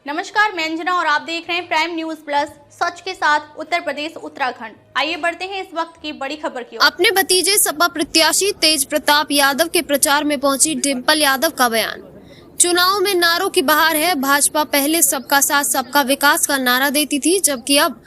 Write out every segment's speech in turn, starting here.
नमस्कार, मैं अंजना और आप देख रहे हैं प्राइम न्यूज प्लस, सच के साथ उत्तर प्रदेश उत्तराखंड। आइए बढ़ते हैं इस वक्त की बड़ी खबर की ओर। अपने भतीजे सपा प्रत्याशी तेज प्रताप यादव के प्रचार में पहुंची डिम्पल यादव का बयान। चुनाव में नारों की बहार है। भाजपा पहले सबका साथ सबका विकास का नारा देती थी, जबकि अब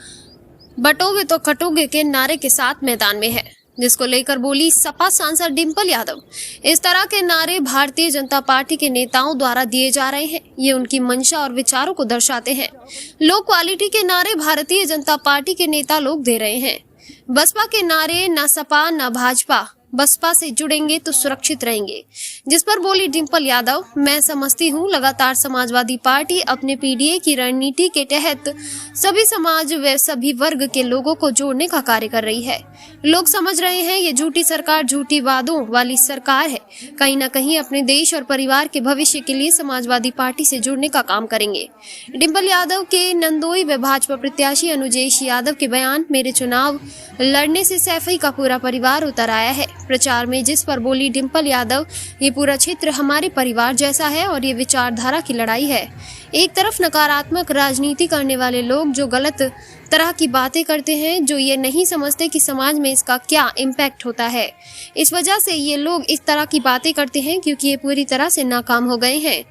बटोगे तो कटोगे के नारे के साथ मैदान में है, जिसको लेकर बोली सपा सांसद डिम्पल यादव। इस तरह के नारे भारतीय जनता पार्टी के नेताओं द्वारा दिए जा रहे हैं। ये उनकी मंशा और विचारों को दर्शाते हैं। लो क्वालिटी के नारे भारतीय जनता पार्टी के नेता लोग दे रहे हैं। बसपा के नारे न सपा न भाजपा, बसपा से जुड़ेंगे तो सुरक्षित रहेंगे, जिस पर बोली डिम्पल यादव, मैं समझती हूँ लगातार समाजवादी पार्टी अपने पीडीए की रणनीति के तहत सभी समाज व सभी वर्ग के लोगों को जोड़ने का कार्य कर रही है। लोग समझ रहे हैं ये झूठी सरकार झूठी वादों वाली सरकार है। कहीं न कहीं अपने देश और परिवार के भविष्य के लिए समाजवादी पार्टी से जुड़ने का काम करेंगे। डिम्पल यादव के नंदोई व भाजपा प्रत्याशी अनुजेश यादव के बयान, मेरे चुनाव लड़ने से सैफई का पूरा परिवार उतर आया है प्रचार में, जिस पर बोली डिम्पल यादव, ये पूरा क्षेत्र हमारे परिवार जैसा है और ये विचारधारा की लड़ाई है। एक तरफ नकारात्मक राजनीति करने वाले लोग जो गलत तरह की बातें करते हैं, जो ये नहीं समझते कि समाज में इसका क्या इम्पैक्ट होता है। इस वजह से ये लोग इस तरह की बातें करते हैं, क्योंकि ये पूरी तरह से नाकाम हो गए हैं,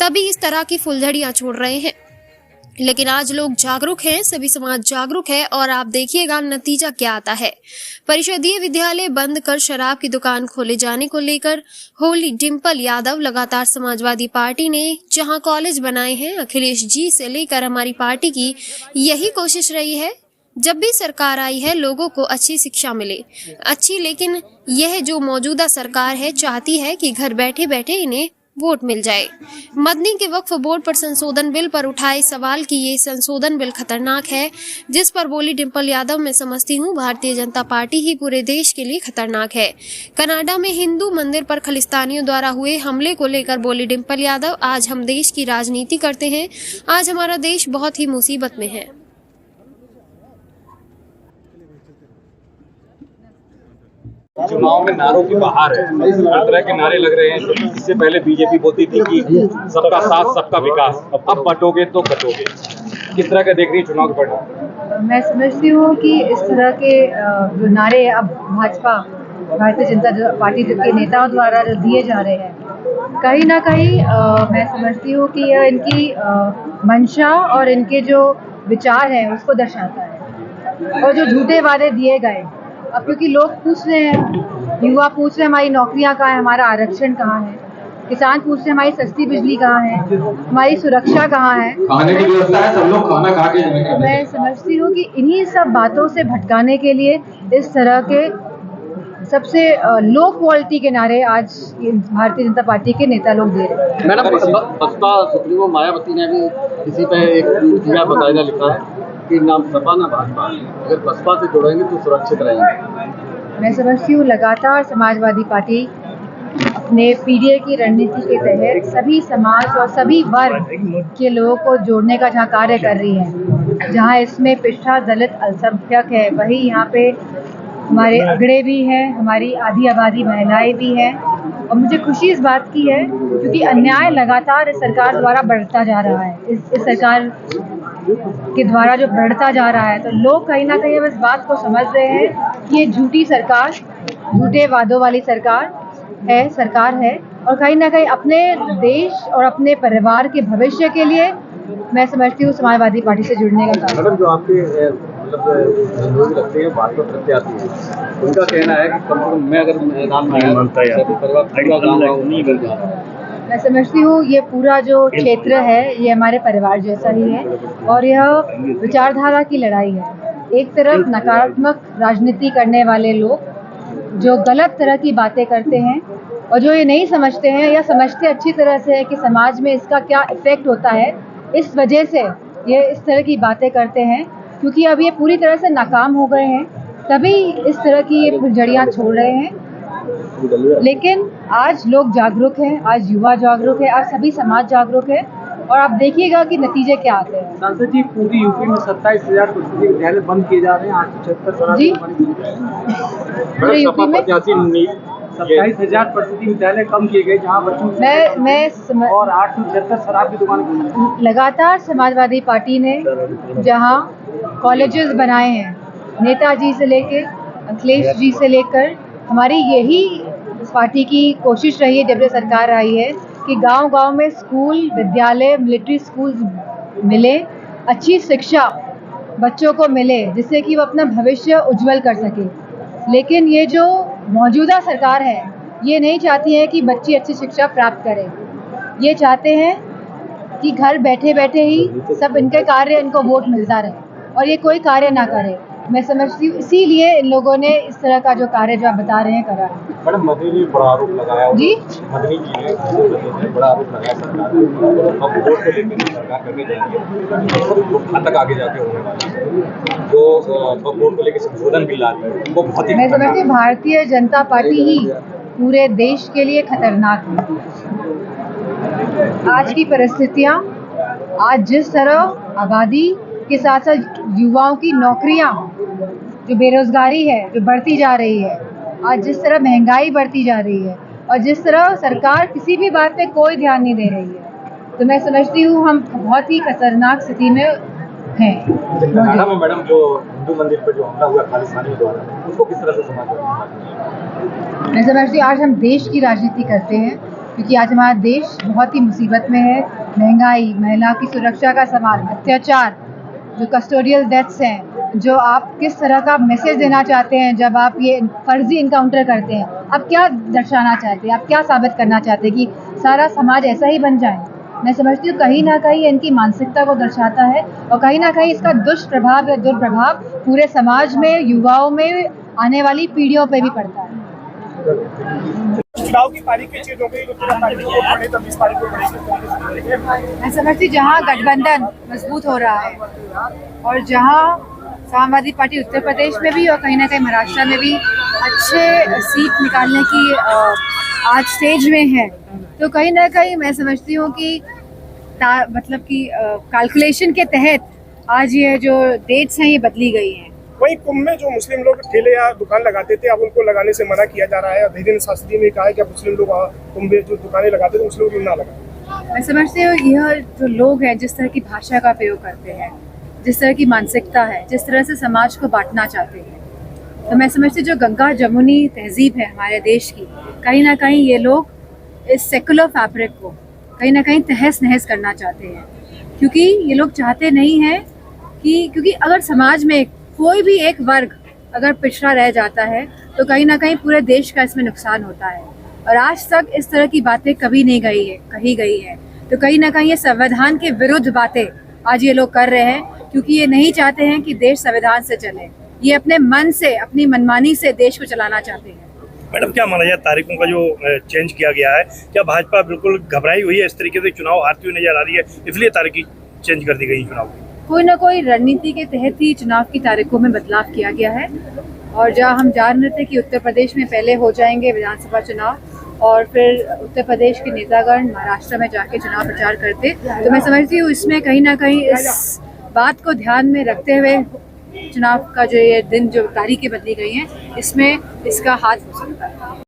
तभी इस तरह की फुलझड़ियां छोड़ रहे हैं। लेकिन आज लोग जागरूक हैं, सभी समाज जागरूक है और आप देखिएगा नतीजा क्या आता है। परिषदीय विद्यालय बंद कर शराब की दुकान खोले जाने को लेकर होली डिम्पल यादव, लगातार समाजवादी पार्टी ने जहां कॉलेज बनाए हैं, अखिलेश जी से लेकर हमारी पार्टी की यही कोशिश रही है। जब भी सरकार आई है लोगों को अच्छी शिक्षा मिले, लेकिन यह जो मौजूदा सरकार है चाहती है कि घर बैठे बैठे इन्हें वोट मिल जाए। मदनी के वक्फ बोर्ड पर संशोधन बिल पर उठाए सवाल कि ये संशोधन बिल खतरनाक है, जिस पर बोली डिम्पल यादव, मैं समझती हूँ भारतीय जनता पार्टी ही पूरे देश के लिए खतरनाक है। कनाडा में हिंदू मंदिर पर खालिस्तानियों द्वारा हुए हमले को लेकर बोली डिम्पल यादव, आज हम देश की राजनीति करते हैं, आज हमारा देश बहुत ही मुसीबत में है। चुनाव में नारों की बहार है, हर तरह के नारे लग रहे हैं। इससे पहले बीजेपी बोलती थी कि सबका साथ सबका विकास, अब बटोगे तो कटोगे। किस तरह का देख रही है चुनाव के परिणाम? मैं समझती हूँ कि इस तरह के जो नारे अब भाजपा भारतीय जनता पार्टी के नेताओं द्वारा जो दिए जा रहे हैं, कहीं ना कहीं मैं समझती हूँ कि यह इनकी मंशा और इनके जो विचार हैं उसको दर्शाता है। और जो झूठे वादे दिए गए, अब क्योंकि लोग पूछ रहे हैं, युवा पूछ रहे हैं हमारी नौकरियां कहाँ है, हमारा आरक्षण कहाँ है, किसान पूछ रहे हैं हमारी सस्ती बिजली कहाँ है, हमारी सुरक्षा कहाँ है, खाने की व्यवस्था है, सब लोग खाना खा के। मैं समझती हूँ कि इन्हीं सब बातों से भटकाने के लिए इस तरह के सबसे लो क्वालिटी के नारे आज भारतीय जनता पार्टी के नेता लोग दे रहे हैं। मैडम, बसपा सुप्रीमो मायावती ने भी किसी पे एक दिया बताया लिखा है कि नाम सपा ना भाजपा, अगर बसपा से जुड़ेंगे तो सुरक्षित रहेंगे। मैं समझती हूँ लगातार समाजवादी पार्टी अपने पीडीए की रणनीति के तहत सभी समाज और सभी वर्ग के लोगों को जोड़ने का जहाँ कार्य कर रही है, जहाँ इसमें पिछड़ा दलित अल्पसंख्यक है, वही यहाँ पे हमारे अगड़े भी हैं, हमारी आधी आबादी महिलाएं भी हैं। और मुझे खुशी इस बात की है क्योंकि अन्याय लगातार इस सरकार द्वारा बढ़ता जा रहा है, इस सरकार के द्वारा जो बढ़ता जा रहा है, तो लोग कहीं ना कहीं इस बात को समझ रहे हैं कि ये झूठी सरकार, झूठे वादों वाली सरकार है और कहीं ना कहीं अपने देश और अपने परिवार के भविष्य के लिए मैं समझती हूँ समाजवादी पार्टी से जुड़ने का काम। मैडम, जो आपके लोग लगते हैं भाजपा प्रत्याशी हैं, उनका कहना है कि कम से कम मैं अगर मैदान में आया तो परिवार पूरा गाँव नहीं बन जाता। मैं समझती हूँ ये पूरा जो क्षेत्र है ये हमारे परिवार जैसा ही है और यह विचारधारा की लड़ाई है। एक तरफ नकारात्मक राजनीति करने वाले लोग जो गलत तरह की बातें करते हैं और जो ये नहीं समझते हैं या समझते अच्छी तरह से है कि समाज में इसका क्या इफेक्ट होता है, इस वजह से ये इस तरह की बातें करते हैं, क्योंकि अब ये पूरी तरह से नाकाम हो गए हैं, तभी इस तरह की ये फुलझड़ियाँ छोड़ रहे हैं। लेकिन आज लोग जागरूक हैं, आज युवा जागरूक है, आज सभी समाज जागरूक है और आप देखिएगा कि नतीजे क्या आते हैं। सांसद जी, पूरी यूपी में 27,000 संस्कृति विद्यालय बंद किए जा रहे हैं, 876 जी, पूरे यूपी में 27,000 प्रसूति विद्यालय कम किए गए जहाँ बच्चों और 876 शराब की दुकान खुली। लगातार समाजवादी पार्टी ने जहां कॉलेजेस बनाए हैं, नेताजी से लेकर अखिलेश जी से लेकर, हमारी यही पार्टी की कोशिश रही है जब से सरकार आई है कि गांव-गांव में स्कूल, विद्यालय, मिलिट्री स्कूल मिले, अच्छी शिक्षा बच्चों को मिले जिससे कि वो अपना भविष्य उज्जवल कर सके। लेकिन ये जो मौजूदा सरकार है ये नहीं चाहती है कि बच्चे अच्छी शिक्षा प्राप्त करें। ये चाहते हैं कि घर बैठे बैठे ही सब इनके कार्य इनको वोट मिलता रहे और ये कोई कार्य ना करे। मैं समझती हूँ इसीलिए इन लोगों ने इस तरह का जो कार्य जो आप बता रहे हैं करा है। मैडम मदनी जी बड़ा आरोप लगाया जी मदनी जी ने बड़ा आरोप लगाया सरकार अब वोट को लेकर सरकार करने जा रही है कहाँ तक आगे जाके होने वाला है जो वोट को लेकर संशोधन बिल ला रही है वो बहुत ही मैं समझती हूँ भारतीय जनता पार्टी ही पूरे देश के लिए खतरनाक है। आज की परिस्थितियाँ, आज जिस तरह आबादी के साथ साथ युवाओं की नौकरियाँ, जो बेरोजगारी है जो बढ़ती जा रही है, आज जिस तरह महंगाई बढ़ती जा रही है और जिस तरह सरकार किसी भी बात पे कोई ध्यान नहीं दे रही है, तो मैं समझती हूँ हम बहुत ही खतरनाक स्थिति में हैं। तेलंगाना में मैडम जो हिंदू मंदिर पर जो हमला हुआ खालिस्तानियों द्वारा उसको किस तरह से समाज मैं समझती हूँ आज हम देश की राजनीति करते हैं क्योंकि आज हमारा देश बहुत ही मुसीबत में है। महंगाई, महिला की सुरक्षा का सवाल, अत्याचार, जो कस्टोडियल डेथ्स हैं, जो आप किस तरह का मैसेज देना चाहते हैं जब आप ये फर्जी इनकाउंटर करते हैं, आप क्या दर्शाना चाहते हैं, आप क्या साबित करना चाहते हैं कि सारा समाज ऐसा ही बन जाए। मैं समझती हूँ कहीं ना कहीं इनकी मानसिकता को दर्शाता है और कहीं ना कहीं इसका दुष्प्रभाव या दुर्प्रभाव पूरे समाज में, युवाओं में, आने वाली पीढ़ियों पर भी पड़ता है। चुनाव की तारीख की चीज हो गई तो 13 तारीख को पड़े तो 20 तारीख को पड़ेगी। मैं समझती जहाँ गठबंधन मजबूत हो रहा है और जहाँ समाजवादी पार्टी उत्तर प्रदेश में भी और कहीं ना कहीं महाराष्ट्र में भी अच्छे सीट निकालने की आज स्टेज में है, तो कहीं ना कहीं मैं समझती हूँ कि मतलब कि कैलकुलेशन के तहत आज ये जो डेट्स हैं ये बदली गई हैं। वहीं कुंभ में जो मुस्लिम लोग ठेले या दुकान लगाते थे अब उनको लगाने से मना किया जा रहा है। धीरेन्द्र शास्त्री ने कहा है कि अब मुस्लिम लोग कुंभ में जो दुकानें लगाते थे मुस्लिम लोग ना लगाए। मैं समझती हूँ यह जो लोग हैं जिस तरह की भाषा का प्रयोग करते हैं, जिस तरह की मानसिकता है, जिस तरह से समाज को बांटना चाहते हैं, तो मैं समझती हूँ जो गंगा जमुनी तहजीब है हमारे देश की, कहीं ना कहीं ये लोग इस सेकुलर फैब्रिक को कहीं ना कहीं तहस नहस करना चाहते हैं। क्योंकि ये लोग चाहते नहीं हैं कि क्योंकि अगर समाज में कोई भी एक वर्ग अगर पिछड़ा रह जाता है तो कहीं ना कहीं पूरे देश का इसमें नुकसान होता है। और आज तक इस तरह की बातें कभी नहीं कही गई है, तो कहीं ना कहीं ये संविधान के विरुद्ध बातें आज ये लोग कर रहे हैं क्योंकि ये नहीं चाहते हैं कि देश संविधान से चले। ये अपने मन से, अपनी मनमानी से देश को चलाना चाहते हैं। मैडम क्या माना जाए तारीखों का जो चेंज किया गया है, क्या भाजपा बिल्कुल घबराई हुई है, इस तरीके से चुनाव हारती हुई नजर आ रही है इसलिए तारीख चेंज कर दी गई चुनाव की? कोई ना कोई रणनीति के तहत ही चुनाव की तारीखों में बदलाव किया गया है। और जहाँ हम जान रहे थे कि उत्तर प्रदेश में पहले हो जाएंगे विधानसभा चुनाव और फिर उत्तर प्रदेश के नेतागण महाराष्ट्र में जाके चुनाव प्रचार करते, तो मैं समझती हूँ इसमें कहीं ना कहीं इस बात को ध्यान में रखते हुए चुनाव का जो ये दिन जो तारीखें बदली गई हैं इसमें इसका हाथ हो सकता है।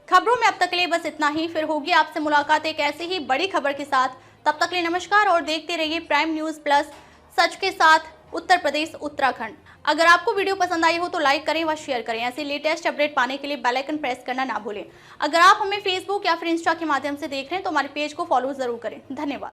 खबरों में अब तक के लिए बस इतना ही। फिर होगी आपसे मुलाकात एक ऐसी ही बड़ी खबर के साथ। तब तक के लिए नमस्कार और देखते रहिए प्राइम न्यूज़ प्लस, सच के साथ उत्तर प्रदेश उत्तराखंड। अगर आपको वीडियो पसंद आई हो तो लाइक करें व शेयर करें। ऐसे लेटेस्ट अपडेट पाने के लिए बेल आइकन प्रेस करना ना भूलें। अगर आप हमें फेसबुक या फिर इंस्टा के माध्यम से देख रहे हैं तो हमारे पेज को फॉलो जरूर करें। धन्यवाद।